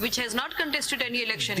which has not contested any election?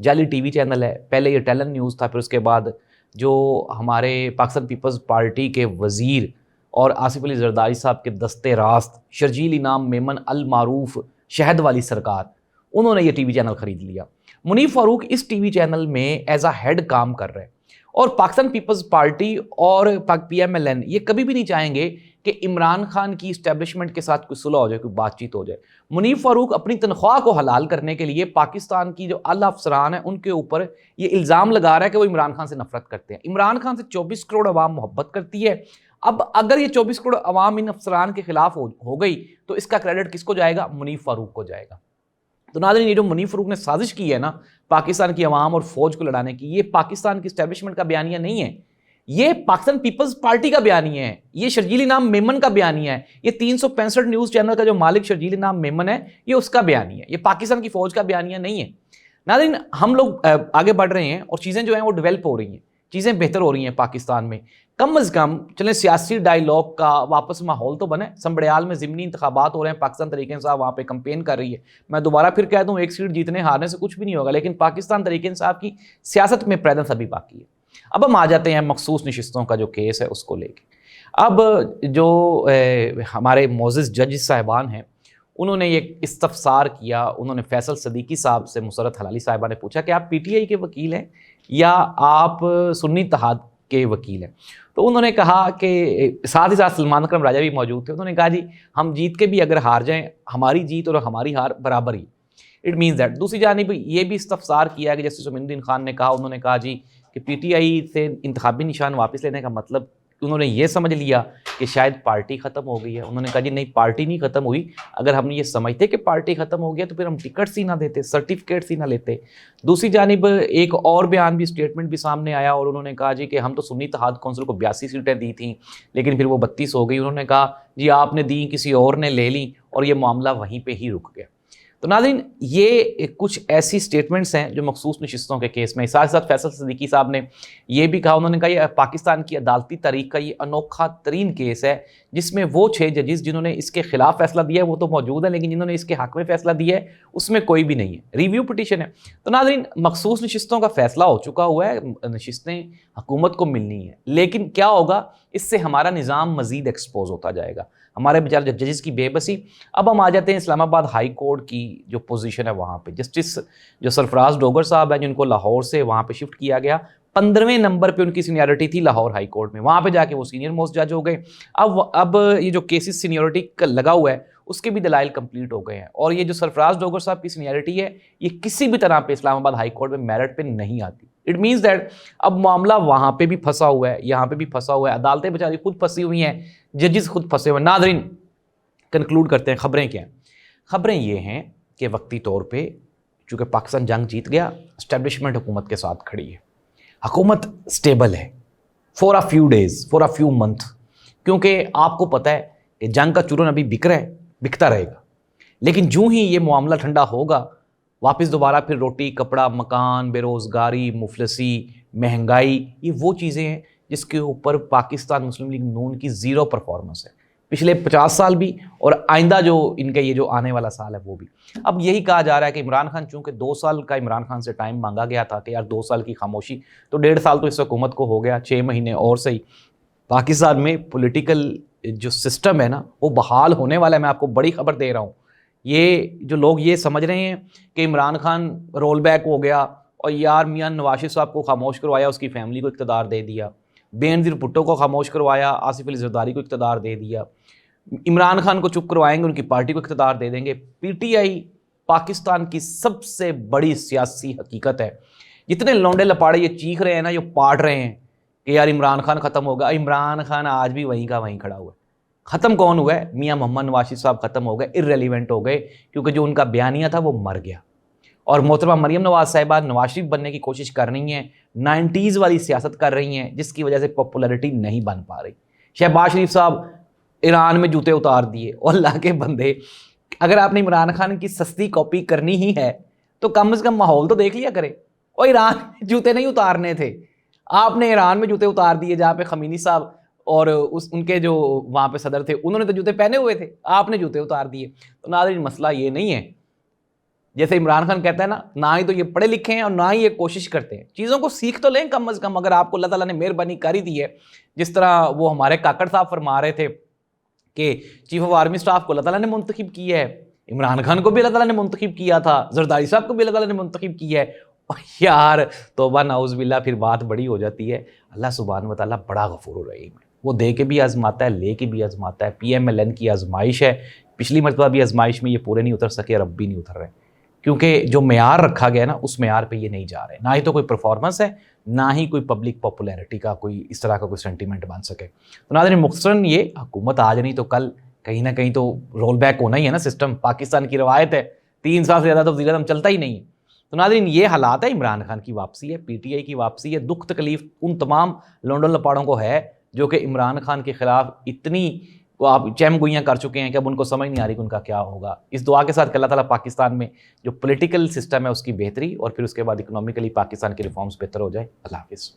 جعلی T V channel ہے. پہلے یہ ٹیلن نیوز تھا, پھر اس کے بعد جو ہمارے پاکستان پیپلز پارٹی کے وزیر اور آصف علی زرداری صاحب کے دستے راست شرجیل انعام میمن المعروف شہد والی سرکار, انہوں نے یہ ٹی وی چینل خرید لیا. منیف فاروق اس ٹی وی چینل میں ایز اے ہیڈ کام کر رہے ہیں, اور پاکستان پیپلز پارٹی اور پی ایم ایل این یہ کبھی بھی نہیں چاہیں گے کہ عمران خان کی اسٹیبلشمنٹ کے ساتھ کوئی صلح ہو جائے, کوئی بات چیت ہو جائے. منیف فاروق اپنی تنخواہ کو حلال کرنے کے لیے پاکستان کی جو اعلیٰ افسران ہیں ان کے اوپر یہ الزام لگا رہا ہے کہ وہ عمران خان سے نفرت کرتے ہیں. عمران خان سے 24 کروڑ عوام محبت کرتی ہے. اب اگر یہ 24 کروڑ عوام ان افسران کے خلاف ہو گئی تو اس کا کریڈٹ کس کو جائے گا؟ منیف فاروق کو جائے گا. تو ناظرین, یہ جو منیف فاروق نے سازش کی ہے نا پاکستان کی عوام اور فوج کو لڑانے کی, یہ پاکستان کی اسٹیبلشمنٹ کا بیانیہ نہیں ہے, یہ پاکستان پیپلز پارٹی کا بیانیہ ہے, یہ شرجیل انعام میمن کا بیانیہ ہے, یہ 365 نیوز چینل کا جو مالک شرجیل انعام میمن ہے یہ اس کا بیانیہ ہے, یہ پاکستان کی فوج کا بیانیہ نہیں ہے. ناظرین, ہم لوگ آگے بڑھ رہے ہیں اور چیزیں جو ہیں وہ ڈیولپ ہو رہی ہیں, چیزیں بہتر ہو رہی ہیں پاکستان میں. کم از کم چلیں سیاسی ڈائیلاگ کا واپس ماحول تو بنے. سنبڑیال میں ضمنی انتخابات ہو رہے ہیں, پاکستان تحریک انصاف وہاں پہ کمپین کر رہی ہے. میں دوبارہ پھر کہہ دوں, ایک سیٹ جیتنے ہارنے سے کچھ بھی نہیں ہوگا, لیکن پاکستان تحریک انصاف کی سیاست میں پریزنس ابھی باقی ہے. اب ہم آ جاتے ہیں مخصوص نشستوں کا جو کیس ہے اس کو لے کے. اب جو ہمارے معزز جج صاحبان ہیں انہوں نے یہ استفسار کیا, انہوں نے فیصل صدیقی صاحب سے مسرت حلالی صاحبہ نے پوچھا کہ آپ پی ٹی آئی کے وکیل ہیں یا آپ سنی اتحاد کے وکیل ہیں؟ تو انہوں نے کہا کہ ساتھ ہی ساتھ سلمان اکرم راجہ بھی موجود تھے. انہوں نے کہا جی ہم جیت کے بھی اگر ہار جائیں, ہماری جیت اور ہماری ہار برابر ہی. It means that. دوسری جانب یہ بھی استفسار کیا کہ جسٹس مومن الدین خان نے کہا, انہوں نے کہا جی کہ پی ٹی آئی سے انتخابی نشان واپس لینے کا مطلب انہوں نے یہ سمجھ لیا کہ شاید پارٹی ختم ہو گئی ہے. انہوں نے کہا جی نہیں, پارٹی نہیں ختم ہوئی. اگر ہم یہ سمجھتے کہ پارٹی ختم ہو گیا تو پھر ہم ٹکٹس ہی نہ دیتے, سرٹیفکیٹس ہی نہ لیتے. دوسری جانب ایک اور بیان بھی, اسٹیٹمنٹ بھی سامنے آیا, اور انہوں نے کہا جی کہ ہم تو سنی اتحاد کونسل کو 82 سیٹیں دی تھیں لیکن پھر وہ 32 ہو گئی. انہوں نے کہا جی آپ نے دی, کسی اور نے لے لیں, اور یہ معاملہ وہیں پہ ہی رک گیا. تو ناظرین, یہ کچھ ایسی سٹیٹمنٹس ہیں جو مخصوص نشستوں کے کیس میں. ساتھ ساتھ فیصل صدیقی صاحب نے یہ بھی کہا, انہوں نے کہا یہ پاکستان کی عدالتی تاریخ کا یہ انوکھا ترین کیس ہے جس میں وہ 6 ججز جنہوں نے اس کے خلاف فیصلہ دیا ہے وہ تو موجود ہیں, لیکن جنہوں نے اس کے حق میں فیصلہ دیا ہے اس میں کوئی بھی نہیں ہے. ریویو پٹیشن ہے. تو ناظرین, مخصوص نشستوں کا فیصلہ ہو چکا ہوا ہے, نشستیں حکومت کو ملنی ہیں, لیکن کیا ہوگا اس سے ہمارا نظام مزید ایکسپوز ہوتا جائے گا, ہمارے بیچارے ججز کی بے بسی. اب ہم آ جاتے ہیں اسلام آباد ہائی کورٹ کی جو پوزیشن ہے وہاں پہ. جسٹس جو سرفراز ڈوگر صاحب ہیں جن کو لاہور سے وہاں پہ شفٹ کیا گیا, 15ویں نمبر پہ ان کی سینیورٹی تھی لاہور ہائی کورٹ میں, وہاں پہ جا کے وہ سینئر موسٹ جج ہو گئے. اب یہ جو کیسز سینیورٹی کا لگا ہوا ہے اس کے بھی دلائل کمپلیٹ ہو گئے ہیں, اور یہ جو سرفراز ڈوگر صاحب کی سینیورٹی ہے یہ کسی بھی طرح پہ اسلام آباد ہائی کورٹ میں میرٹ پہ نہیں آتی. اٹ مینس دیٹ اب معاملہ وہاں پہ بھی پھنسا ہوا ہے, یہاں پہ بھی پھنسا ہوا ہے, عدالتیں بیچاری خود پھنسی ہوئی ہیں, ججز خود پھنسے ہوئے ہیں. ناظرین, کنکلوڈ کرتے ہیں. خبریں کیا ہیں؟ خبریں یہ ہیں کہ وقتی طور پہ چونکہ پاکستان جنگ جیت گیا, اسٹیبلشمنٹ حکومت کے ساتھ کھڑی ہے, حکومت سٹیبل ہے for a few days, for a few month, کیونکہ آپ کو پتہ ہے کہ جنگ کا چورن ابھی بک رہا ہے, بکتا رہے گا, لیکن جو ہی یہ معاملہ ٹھنڈا ہوگا واپس دوبارہ پھر روٹی کپڑا مکان, بے روزگاری, مفلسی, مہنگائی, یہ وہ چیزیں ہیں جس کے اوپر پاکستان مسلم لیگ نون کی زیرو پرفارمنس ہے پچھلے 50 سال بھی, اور آئندہ جو ان کے یہ جو آنے والا سال ہے وہ بھی. اب یہی کہا جا رہا ہے کہ عمران خان, چونکہ 2 سال کا عمران خان سے ٹائم مانگا گیا تھا کہ یار 2 سال کی خاموشی, تو 1.5 سال تو اس حکومت کو ہو گیا, 6 مہینے اور صحیح. پاکستان میں پولیٹیکل جو سسٹم ہے نا وہ بحال ہونے والا ہے. میں آپ کو بڑی خبر دے رہا ہوں. یہ جو لوگ یہ سمجھ رہے ہیں کہ عمران خان رول بیک ہو گیا اور یار میاں نواز شریف صاحب کو خاموش کروایا, اس کی فیملی کو اقتدار دے دیا, بینظیر بھٹو کو خاموش کروایا, آصف علی زرداری کو اقتدار دے دیا, عمران خان کو چپ کروائیں گے, ان کی پارٹی کو اقتدار دے دیں گے. پی ٹی آئی پاکستان کی سب سے بڑی سیاسی حقیقت ہے. جتنے لونڈے لپاڑے یہ چیخ رہے ہیں نا, یہ پاٹ رہے ہیں کہ یار عمران خان ختم ہوگا, عمران خان آج بھی وہیں کا وہیں کھڑا ہوا ہے. ختم کون ہوا ہے؟ میاں محمد نواز شریف صاحب ختم ہو گئے, ارریلیونٹ ہو گئے, کیونکہ جو ان کا بیانیہ تھا وہ مر گیا. اور محترمہ مریم نواز صاحبہ نواز شریف بننے کی کوشش کر رہی ہیں, 90s والی سیاست کر رہی ہیں, جس کی وجہ سے پاپولیرٹی نہیں بن پا رہی. شہباز شریف صاحب ایران میں جوتے اتار دیے, اور اللہ کے بندے اگر آپ نے عمران خان کی سستی کاپی کرنی ہی ہے تو کم از کم ماحول تو دیکھ لیا کرے. اور ایران میں جوتے نہیں اتارنے تھے, آپ نے ایران میں جوتے اتار دیے جہاں پہ خمینی صاحب اور ان کے جو وہاں پہ صدر تھے انہوں نے تو جوتے پہنے ہوئے تھے, آپ نے جوتے اتار دیے. تو ناظرین مسئلہ یہ نہیں ہے, جیسے عمران خان کہتا ہے نا، نہ ہی تو یہ پڑھے لکھے ہیں اور نہ ہی یہ کوشش کرتے ہیں، چیزوں کو سیکھ تو لیں کم از کم، اگر آپ کو اللہ تعالیٰ نے مہربانی کری دی ہے، جس طرح وہ ہمارے کاکڑ صاحب فرما رہے تھے کہ چیف آف آرمی اسٹاف کو اللہ تعالیٰ نے منتخب کیا ہے، عمران خان کو بھی اللہ تعالیٰ نے منتخب کیا تھا، زرداری صاحب کو بھی اللہ تعالیٰ نے منتخب کیا ہے، یار توبہ نعوذ باللہ، پھر بات بڑی ہو جاتی ہے۔ اللہ سبحانہ و تعالیٰ بڑا غفور الرحیم ہے، وہ دے کے بھی آزماتا ہے، لے کے بھی آزماتا ہے۔ پی ایم ایل این کی آزمائش ہے، پچھلی مرتبہ بھی آزمائش میں یہ پورے نہیں اتر سکے اور اب بھی نہیں اتر رہے، کیونکہ جو معیار رکھا گیا ہے نا اس معیار پہ یہ نہیں جا رہے، نہ ہی تو کوئی پرفارمنس ہے، نہ ہی کوئی پبلک پاپولیرٹی کا کوئی اس طرح کا کوئی سینٹیمنٹ بن سکے۔ تو ناظرین مختصراً یہ حکومت آج نہیں تو کل کہیں نہ کہیں تو رول بیک ہونا ہی ہے نا، سسٹم پاکستان کی روایت ہے، 3 سال سے زیادہ تو وزیر اعظم چلتا ہی نہیں ہے۔ تو ناظرین یہ حالات ہے، عمران خان کی واپسی ہے، پی ٹی آئی کی واپسی ہے، دکھ تکلیف ان تمام لونڈوں لپاڑوں کو ہے جو کہ عمران خان کے خلاف اتنی آپ چہم گوئیاں کر چکے ہیں کہ اب ان کو سمجھ نہیں آ رہی کہ ان کا کیا ہوگا۔ اس دعا کے ساتھ کہ اللہ تعالیٰ پاکستان میں جو پولیٹیکل سسٹم ہے اس کی بہتری اور پھر اس کے بعد اکنامکلی پاکستان کے ریفارمز بہتر ہو جائے۔ اللہ حافظ۔